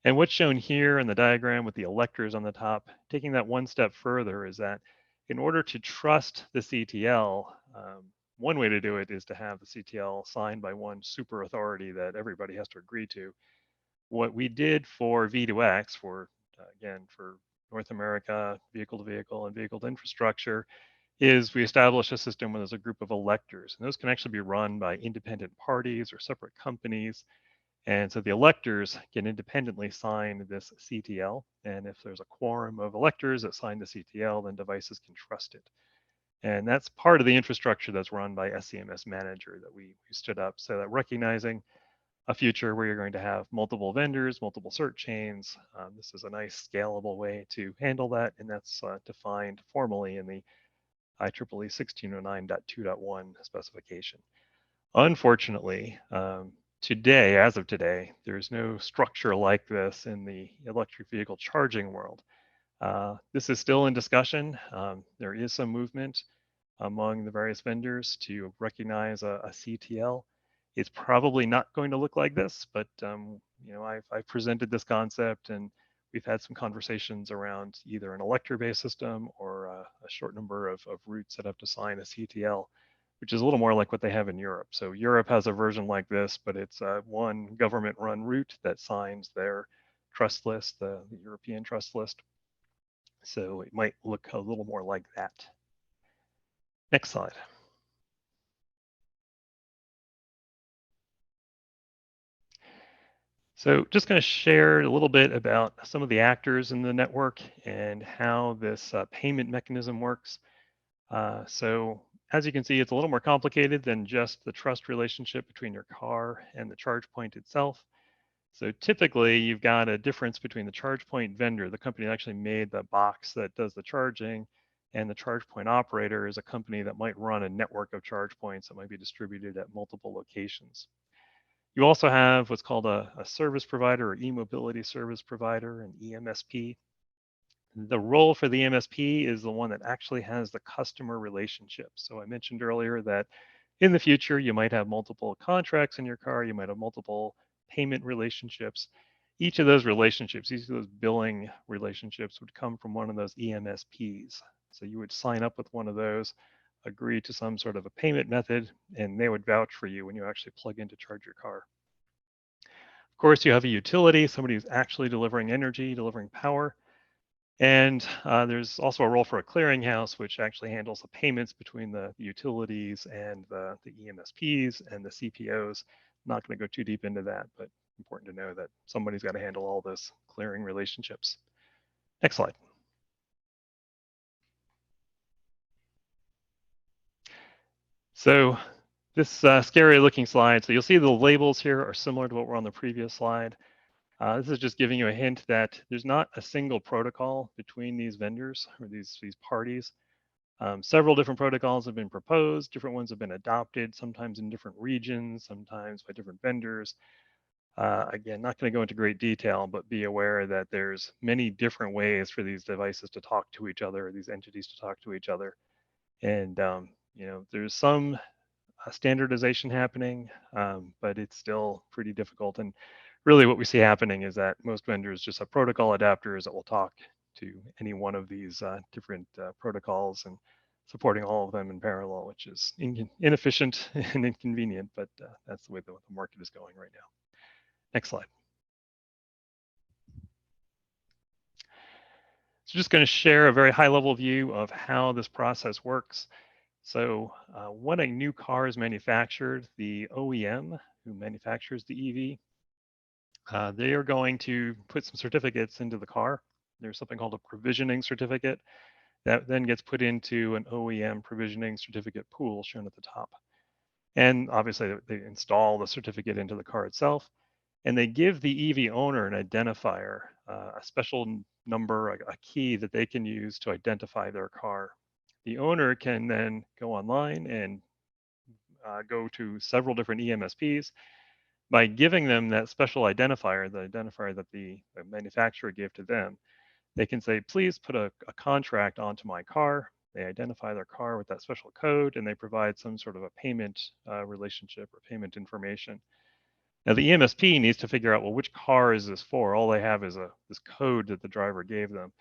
And what's shown here in the diagram with the electors on the top, taking that one step further, is that in order to trust the CTL, one way to do it is to have the CTL signed by one super authority that everybody has to agree to. What we did for V2X, again, for North America, vehicle to vehicle and vehicle to infrastructure, is we establish a system where there's a group of electors, and those can actually be run by independent parties or separate companies. And so the electors can independently sign this CTL. And if there's a quorum of electors that sign the CTL, then devices can trust it. And that's part of the infrastructure that's run by SCMS Manager that we stood up, so that recognizing a future where you're going to have multiple vendors, multiple cert chains, this is a nice scalable way to handle that. And that's defined formally in the IEEE 1609.2.1 specification. Unfortunately, today, as of today, there's no structure like this in the electric vehicle charging world. This is still in discussion. There is some movement among the various vendors to recognize a CTL. It's probably not going to look like this, but I've presented this concept, and we've had some conversations around either an elector-based system or a short number of routes that have to sign a CTL, which is a little more like what they have in Europe. So Europe has a version like this, but it's one government-run route that signs their trust list, the European trust list. So it might look a little more like that. Next slide. So just going to share a little bit about some of the actors in the network and how this payment mechanism works. So as you can see, it's a little more complicated than just the trust relationship between your car and the charge point itself. So typically you've got a difference between the charge point vendor, the company that actually made the box that does the charging, and the charge point operator is a company that might run a network of charge points that might be distributed at multiple locations. You also have what's called a service provider or e-mobility service provider, an EMSP. The role for the MSP is the one that actually has the customer relationship. So I mentioned earlier that in the future, you might have multiple contracts in your car, you might have multiple payment relationships. Each of those relationships, each of those billing relationships would come from one of those EMSPs. So you would sign up with one of those, agree to some sort of a payment method, and they would vouch for you when you actually plug in to charge your car. Of course, you have a utility, somebody who's actually delivering energy, delivering power. And there's also a role for a clearinghouse, which actually handles the payments between the utilities and the EMSPs and the CPOs. I'm not going to go too deep into that, but important to know that somebody's got to handle all this clearing relationships. Next slide. So this scary looking slide, so you'll see the labels here are similar to what were on the previous slide. This is just giving you a hint that there's not a single protocol between these vendors or these parties. Several different protocols have been proposed, different ones have been adopted, sometimes in different regions, sometimes by different vendors. Again, not going to go into great detail, but be aware that there's many different ways for these devices to talk to each other, or these entities to talk to each other. And, you know, there's some standardization happening, but it's still pretty difficult. And really what we see happening is that most vendors just have protocol adapters that will talk to any one of these different protocols and supporting all of them in parallel, which is inefficient and inconvenient, but that's the way the market is going right now. Next slide. So just going to share a very high level view of how this process works. So when a new car is manufactured, the OEM who manufactures the EV, they are going to put some certificates into the car. There's something called a provisioning certificate that then gets put into an OEM provisioning certificate pool shown at the top. And obviously they install the certificate into the car itself, and they give the EV owner an identifier, a special number, a key that they can use to identify their car. The owner can then go online and go to several different EMSPs. By giving them that special identifier, the identifier that the manufacturer gave to them, they can say, please put a contract onto my car. They identify their car with that special code, and they provide some sort of a payment relationship or payment information. Now the EMSP needs to figure out, well, which car is this for? All they have is this code that the driver gave them.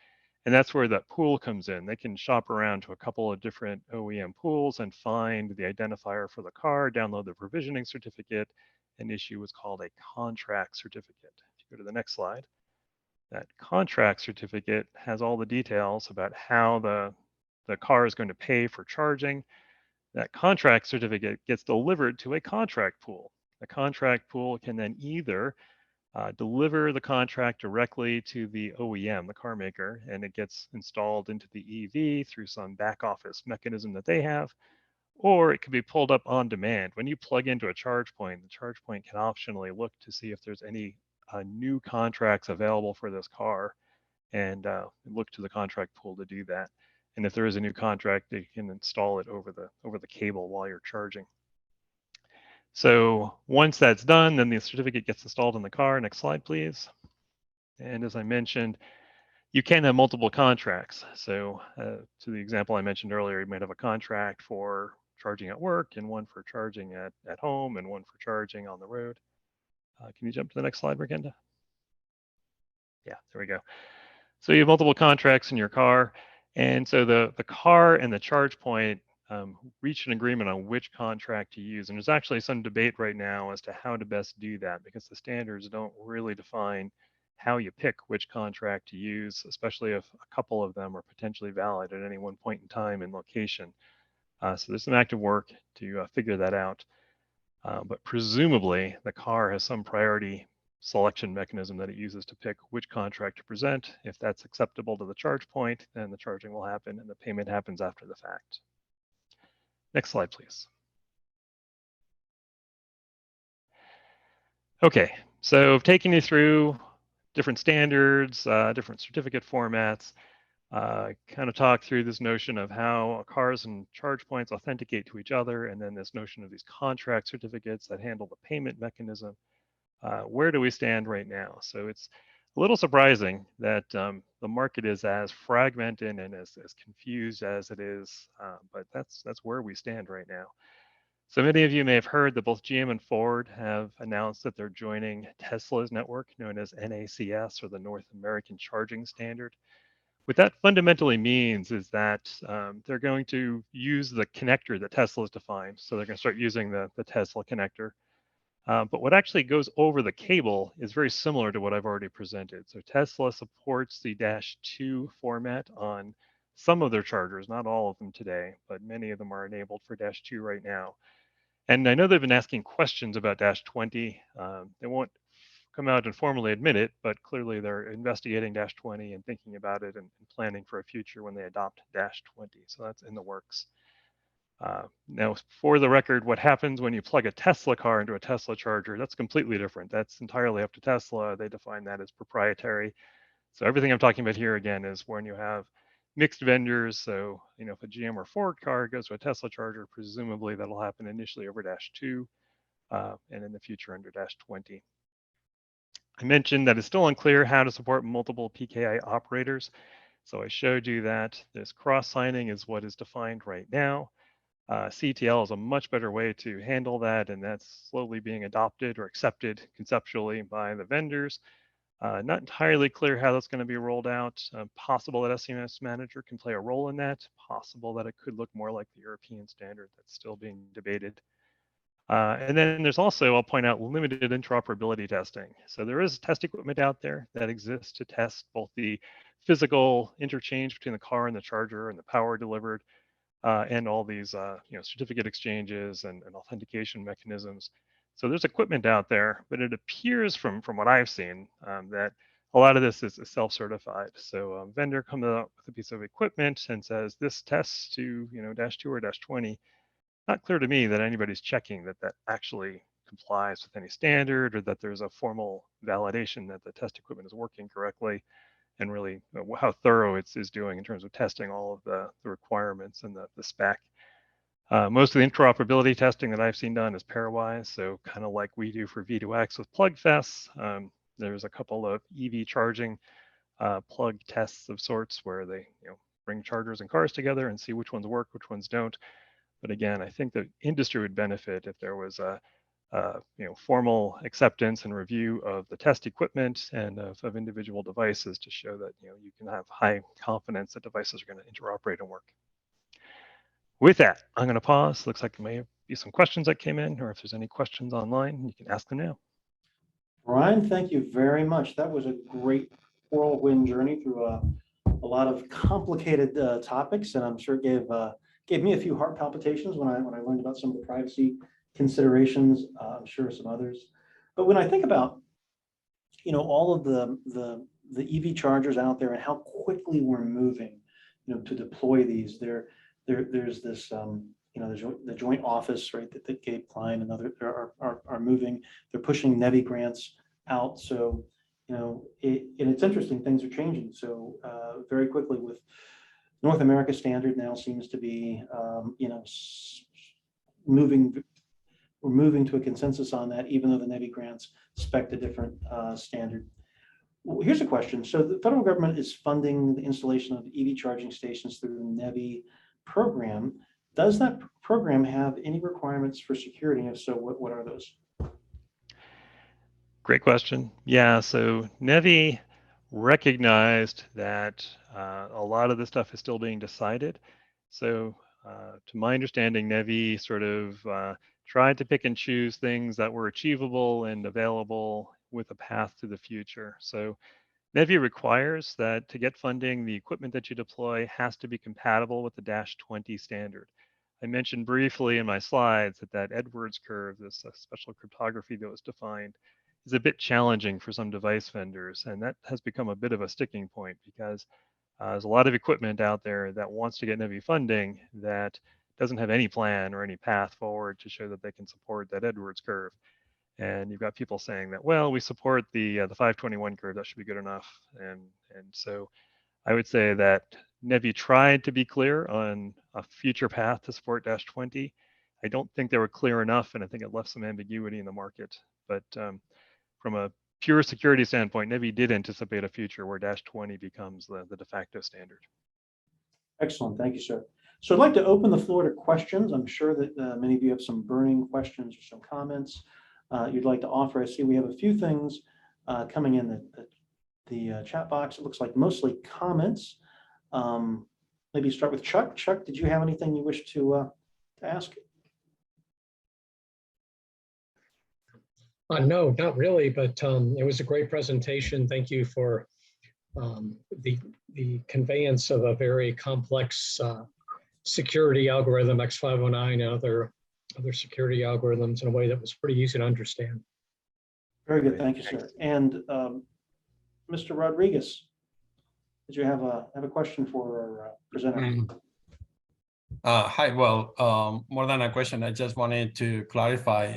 And that's where that pool comes in. They can shop around to a couple of different OEM pools and find the identifier for the car, download the provisioning certificate, and issue what's called a contract certificate. If you go to the next slide, that contract certificate has all the details about how the car is going to pay for charging. That contract certificate gets delivered to a contract pool. The contract pool can then either deliver the contract directly to the OEM, the car maker, and it gets installed into the EV through some back office mechanism that they have, or it could be pulled up on demand. When you plug into a charge point, the charge point can optionally look to see if there's any new contracts available for this car, and look to the contract pool to do that. And if there is a new contract, they can install it over the cable while you're charging. So once that's done, then the certificate gets installed in the car. Next slide, please. And as I mentioned, you can have multiple contracts. So to the example I mentioned earlier, you might have a contract for charging at work and one for charging at home and one for charging on the road. Can you jump to the next slide, Brenda? Yeah, there we go. So you have multiple contracts in your car. And so the car and the charge point reach an agreement on which contract to use. And there's actually some debate right now as to how to best do that, because the standards don't really define how you pick which contract to use, especially if a couple of them are potentially valid at any one point in time and location. So there's some active work to figure that out. But presumably the car has some priority selection mechanism that it uses to pick which contract to present. If that's acceptable to the charge point, then the charging will happen and the payment happens after the fact. Next slide, please. Okay, so I've taken you through different standards, different certificate formats. kind of talk through this notion of how cars and charge points authenticate to each other, and then this notion of these contract certificates that handle the payment mechanism. Where do we stand right now? So it's a little surprising that the market is as fragmented and as confused as it is, but that's where we stand right now. So many of you may have heard that both GM and Ford have announced that they're joining Tesla's network known as NACS, or the North American Charging Standard. What that fundamentally means is that they're going to use the connector that Tesla has defined. So they're going to start using the Tesla connector. But what actually goes over the cable is very similar to what I've already presented. So Tesla supports the Dash 2 format on some of their chargers, not all of them today, but many of them are enabled for Dash 2 right now. And I know they've been asking questions about Dash 20. They won't come out and formally admit it, but clearly they're investigating Dash 20 and thinking about it and planning for a future when they adopt Dash 20. So that's in the works. Now, for the record, what happens when you plug a Tesla car into a Tesla charger, that's completely different. That's entirely up to Tesla. They define that as proprietary. So everything I'm talking about here, again, is when you have mixed vendors. So, if a GM or Ford car goes to a Tesla charger, presumably that'll happen initially over Dash 2 and in the future under Dash 20. I mentioned that it's still unclear how to support multiple PKI operators. So I showed you that this cross-signing is what is defined right now. CTL is a much better way to handle that, and that's slowly being adopted or accepted conceptually by the vendors. Not entirely clear how that's going to be rolled out. Possible that SCMS Manager can play a role in that. Possible that it could look more like the European standard. That's still being debated. And then there's also, I'll point out, limited interoperability testing. So there is test equipment out there that exists to test both the physical interchange between the car and the charger and the power delivered, and all these certificate exchanges and authentication mechanisms. So there's equipment out there, but it appears from what I've seen that a lot of this is self-certified. So a vendor comes out with a piece of equipment and says this tests to Dash 2 or Dash 20. Not clear to me that anybody's checking that actually complies with any standard, or that there's a formal validation that the test equipment is working correctly, and really how thorough it's doing in terms of testing all of the requirements and the spec. Most of the interoperability testing that I've seen done is pairwise, so kind of like we do for V2X with PlugFest. There's a couple of EV charging plug tests of sorts where they bring chargers and cars together and see which ones work, which ones don't. But again, I think the industry would benefit if there was a formal acceptance and review of the test equipment and of individual devices to show that you can have high confidence that devices are going to interoperate and work. With that, I'm going to pause. Looks like there may be some questions that came in, or if there's any questions online, you can ask them now. Brian, thank you very much. That was a great whirlwind journey through a lot of complicated topics, and I'm sure it gave me a few heart palpitations when I learned about some of the privacy considerations. I'm sure some others. But when I think about all of the EV chargers out there and how quickly we're moving to deploy these, there's this there's the joint office, right, that Gabe Klein and others are moving. They're pushing NEVI grants out. So and it's interesting, things are changing so very quickly. With North America standard now seems to be we're moving to a consensus on that, even though the NEVI grants spec a different standard. Well, here's a question. So the federal government is funding the installation of EV charging stations through the NEVI program. Does that program have any requirements for security? If so, what are those? Great question. Yeah, so NEVI recognized that a lot of this stuff is still being decided. So to my understanding, NEVI sort of tried to pick and choose things that were achievable and available with a path to the future. So NEVI requires that to get funding, the equipment that you deploy has to be compatible with the Dash 20 standard. I mentioned briefly in my slides that Edwards curve, this special cryptography that was defined, is a bit challenging for some device vendors, and that has become a bit of a sticking point because there's a lot of equipment out there that wants to get NEVI funding that doesn't have any plan or any path forward to show that they can support that Edwards curve. And you've got people saying that, well, we support the 521 curve, that should be good enough. And so I would say that NEVI tried to be clear on a future path to support -20. I don't think they were clear enough, and I think it left some ambiguity in the market. But from a pure security standpoint, NEVI did anticipate a future where -20 becomes the de facto standard. Excellent. Thank you, sir. So I'd like to open the floor to questions. I'm sure that many of you have some burning questions or some comments you'd like to offer. I see we have a few things coming in the chat box. It looks like mostly comments. Maybe start with Chuck. Chuck, did you have anything you wish to ask? No, not really, but it was a great presentation. Thank you for the conveyance of a very complex security algorithm, X509 and other security algorithms in a way that was pretty easy to understand. Very good. Thank you, sir. And Mr. Rodriguez, did you have a question for our presenter? Hi, well, more than a question, I just wanted to clarify.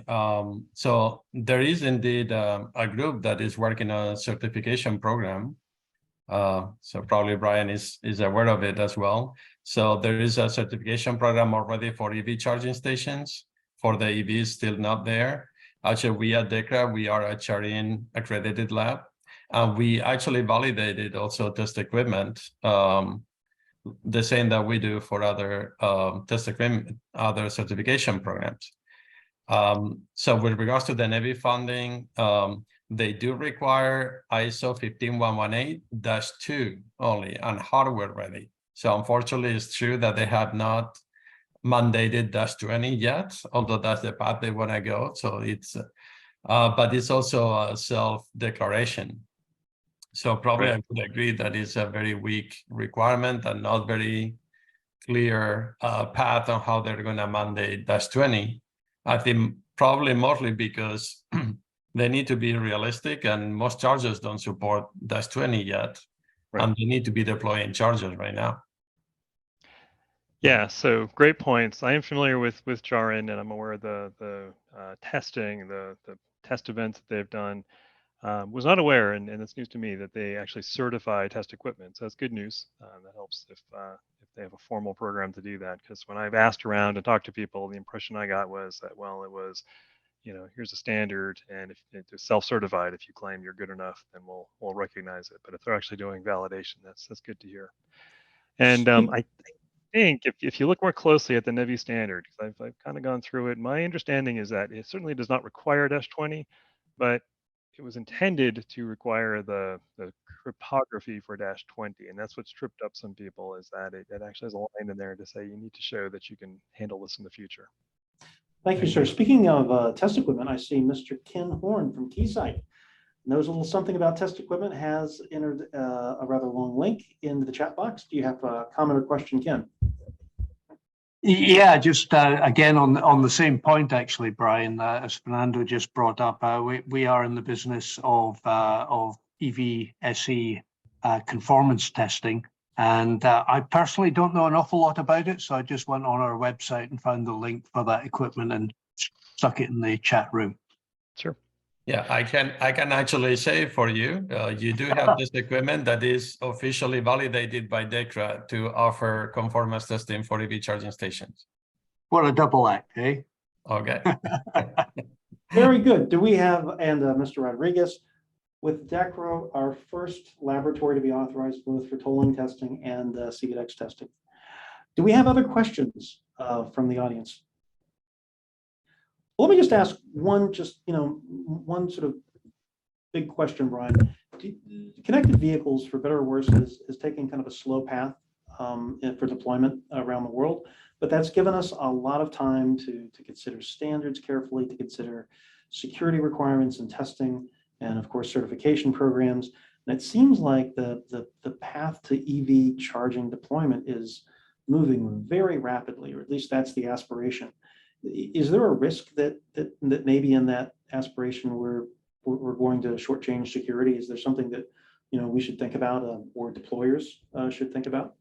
So there is indeed a group that is working on a certification program. So probably Brian is aware of it as well. So there is a certification program already for EV charging stations. For the EVs still not there. Actually, we at DECRA, we are a charging accredited lab. And we actually validated also test equipment, the same that we do for other test equipment, other certification programs. So with regards to the NEVI funding, they do require ISO 15118-2 only and hardware ready. So unfortunately, it's true that they have not mandated -20 yet, although that's the path they want to go. So it's, but it's also a self-declaration. So probably I would agree that it's a very weak requirement and not very clear path on how they're going to mandate -20. I think probably mostly because they need to be realistic and most chargers don't support -20 yet. Right. And they need to be deploying chargers right now. Yeah, so great points. I am familiar with Jarin, and I'm aware of the testing, the test events that they've done. Was not aware, and it's news to me, that they actually certify test equipment. So that's good news. That helps if they have a formal program to do that. Because when I've asked around and talked to people, the impression I got was that, well, it was, here's a standard, and if it's self-certified, if you claim you're good enough, then we'll recognize it. But if they're actually doing validation, that's good to hear. And I think if you look more closely at the NEVI standard, because I've kind of gone through it, my understanding is that it certainly does not require -20, but it was intended to require the cryptography for -20, and that's what's tripped up some people, is that it actually has a line in there to say you need to show that you can handle this in the future. Thank you, sir. Speaking of test equipment, I see Mr. Ken Horn from Keysight knows a little something about test equipment, has entered a rather long link into the chat box. Do you have a comment or question, Ken? Yeah, just again on the same point, actually, Brian, as Fernando just brought up, we are in the business of EVSE conformance testing, and I personally don't know an awful lot about it, so I just went on our website and found the link for that equipment and stuck it in the chat room. Sure. Yeah, I can actually say for you, you do have this equipment that is officially validated by DECRA to offer conformance testing for EV charging stations. What a double act, eh? Okay. Very good. Do we have, and Mr. Rodriguez, with DECRA, our first laboratory to be authorized both for tolling testing and CVDX testing. Do we have other questions from the audience? Let me just ask one, one sort of big question, Brian. Connected vehicles, for better or worse, is taking kind of a slow path for deployment around the world, but that's given us a lot of time to consider standards carefully, to consider security requirements and testing, and of course, certification programs. And it seems like the path to EV charging deployment is moving very rapidly, or at least that's the aspiration. Is there a risk that maybe in that aspiration we're going to shortchange security? Is there something that we should think about, or deployers should think about?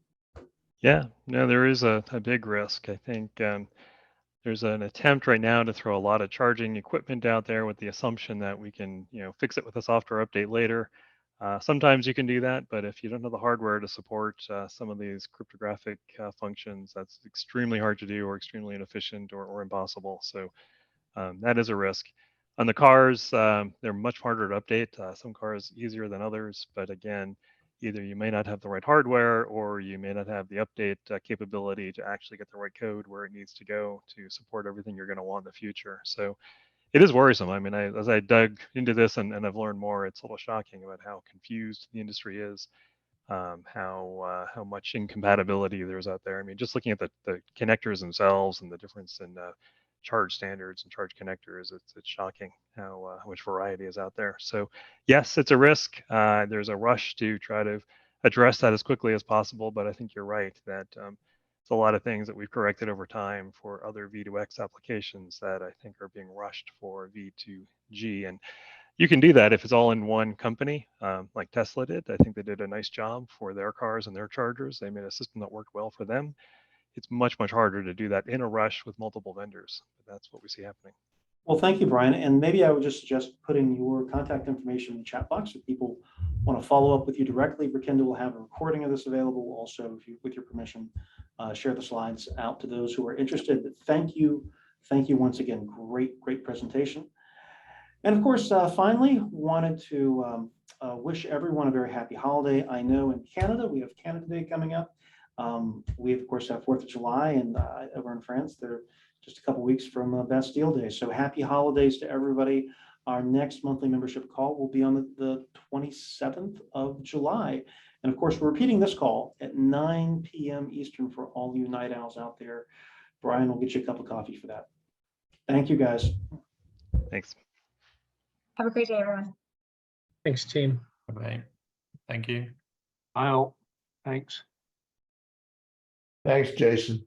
Yeah, no, there is a big risk. I think there's an attempt right now to throw a lot of charging equipment out there with the assumption that we can fix it with a software update later. Sometimes you can do that, but if you don't have the hardware to support some of these cryptographic functions, that's extremely hard to do or extremely inefficient or impossible. So that is a risk. On the cars, they're much harder to update. Some cars easier than others, but again, either you may not have the right hardware or you may not have the update capability to actually get the right code where it needs to go to support everything you're going to want in the future. So it is worrisome. I mean, as I dug into this and I've learned more, it's a little shocking about how confused the industry is, how much incompatibility there's out there. I mean, just looking at the connectors themselves and the difference in charge standards and charge connectors, it's shocking how much variety is out there. So yes, it's a risk. There's a rush to try to address that as quickly as possible, but I think you're right that it's a lot of things that we've corrected over time for other V2X applications that I think are being rushed for V2G. And you can do that if it's all in one company, like Tesla did. I think they did a nice job for their cars and their chargers. They made a system that worked well for them. It's much, much harder to do that in a rush with multiple vendors. But that's what we see happening. Well, thank you, Brian. And maybe I would just suggest putting your contact information in the chat box if people want to follow up with you directly. Brikinda will have a recording of this available. Also, if you, with your permission, share the slides out to those who are interested. But thank you once again. Great presentation. And of course, finally, wanted to wish everyone a very happy holiday. I know in Canada, we have Canada Day coming up. We, of course, have 4th of July, and over in France, they're just a couple weeks from Bastille Day. So happy holidays to everybody. Our next monthly membership call will be on the 27th of July. And of course, we're repeating this call at 9 p.m. Eastern for all you night owls out there. Brian will get you a cup of coffee for that. Thank you, guys. Thanks. Have a great day, everyone. Thanks, team. Okay, thank you. I'll, thanks. Thanks, Jason.